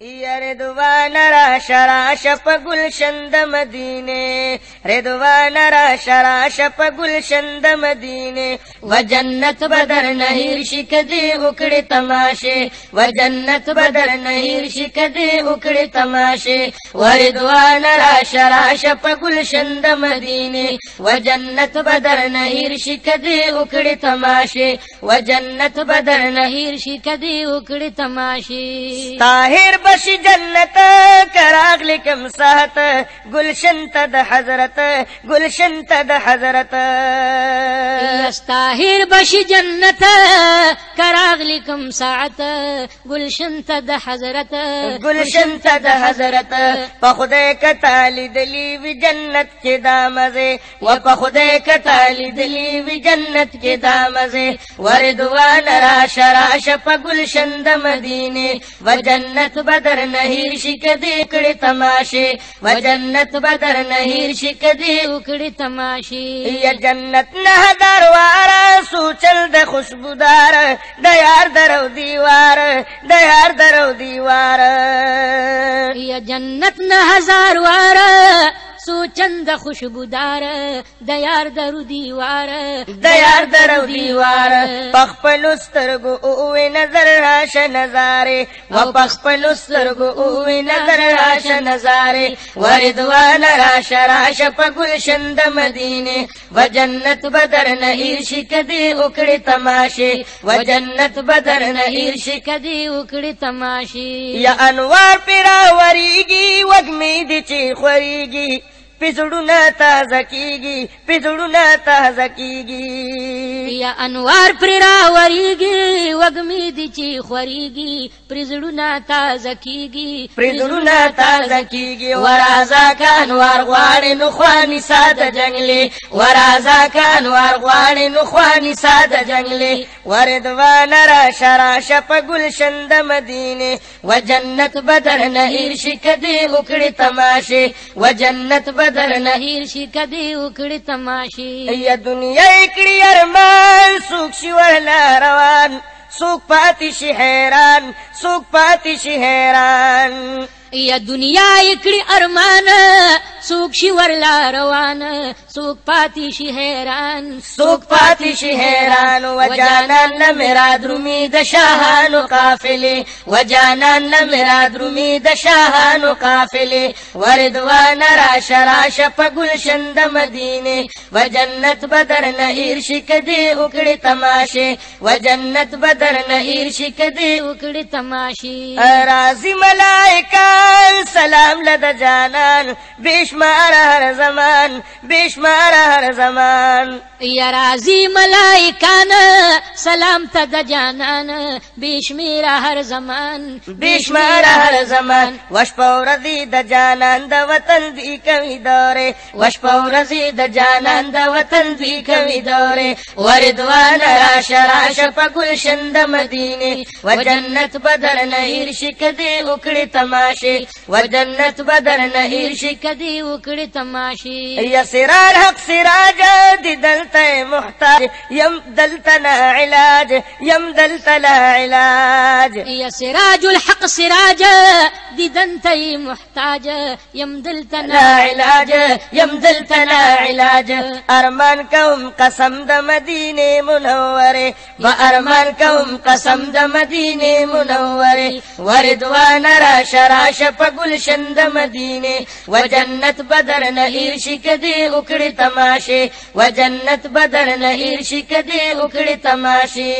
یا رضوان راش راش پا گلشن د مدینے، رضوان راش راش پا گلشن د مدینے، و جنت بدر نهیر شکدی اکڑی تماشے، و جنت بدر نهیر شکدی اکڑی تماشے، و رضوان راش راش پا گلشن د مدینے، و جنت بدر نهیر شکدی اکڑی تماشے، و جنت بدر نهیر شکدی اکڑی تماشے. طاہر بشی جنت کراغ لکم ساعت گلشن تد حضرت، گلشن تد حضرت. طاہر بشی جنت کراغ لکم ساعت گلشن تد حضرت، گلشن تد حضرت. پخدے کتالی دلی وی جنت کے دامزے، و پخدے کتالی دلی وی جنت کے دامزے، و رضوان راش راش پا گلشن د مدینے، و جنت بدر نهیر شکدی اکڑی تماشے، و جنت بدر نهیر شکدی اکڑی تماشے. یا جنت نہ دروارا سوچل د خوشبودار، دیار درو دیوار، دیار درو دیوار. یا جنت نہ ہزار وار سوچند خوشبودار، دیار درو دیوار، دیار درو دیوار. پخپل سترگو اوی نظر راش نظارے، و پخپل سترگو اوی نظر راش نظارے، و رضوان راش راش پا گلشن د مدینے، و جنت بدر نهیر شکدی اکڑی تماشے، و جنت بدر نهیر شکدی اکڑی تماشے. یا انوار پیرا وریگی وگمی دی چی خوریگی، پزڑونا تازہ کیگی، پزڑونا تازہ کیگی. یا انوار پرا وریگی وگمی دی چی خوریگی، پرزڑونا تازہ کیگی، پرزڑونا تازہ کیگی. ورازا کا انوار غواڑی نخوانی ساد جنگلے، ورازا کا انوار غواڑی نخوانی ساد جنگلے، وردوان راش راش پا گلشن د مدینے، و جنت بدر نهیر شکدی اکڑی تماشے، و جنت بدر نهیر شکدی اکڑی تماشے. یا دنیا اکڑی ارمان سوک شورلا روان، سوک پاتی شی حیران، سوک پاتی شی حیران. یا دنیا اکڑی ارمان سوک شی ورلا روان، سوک پاتی شی حیران، سوک پاتی شی حیران. و جانان نمراد رومی د شاہانو قافلے، و جانان نمراد رومی د شاہانو قافلے، و رضوان راش راش پا گلشن د مدینے، و جنت بدر نهیر شکدی اکڑی تماشے، و جنت بدر نهیر شکدی اکڑی تماشے. راضی ملائکہ سلام لدى جانان، بشمار ہر زمان، بشمار ہر زمان. یا راضی ملائکان سلام تد جانان، بشمیر ہر زمان، بشمار ہر زمان. وشپورزی د جانان د وطن دی کوي دورے، وشپورزی د جانان د وطن دی کوي دورے، و رضوان راش راش پا گلشن د مدینے، و جنت بدر نهیر شکدی اکڑی تماشے، و جنت بدر نهیر شکدی اکڑی تماشے. یا سرار حق سراج دی دلتا محتاج، یم دلتنا علاج، یم دلتنا علاج. یا سراج الحق سراج دی دنتی محتاج، یم دلتنا علاج، یم دلتنا علاج. ارمان کوم قسم د مدینے منورے، و ارمان کوم قسم د مدینے منورے، و رضوان راش راش پا گلشن د مدینے، و جنت بدر نهیر شکدی اکڑی تماشے، و جنت بدر نهیر شکدی اکڑی تماشے.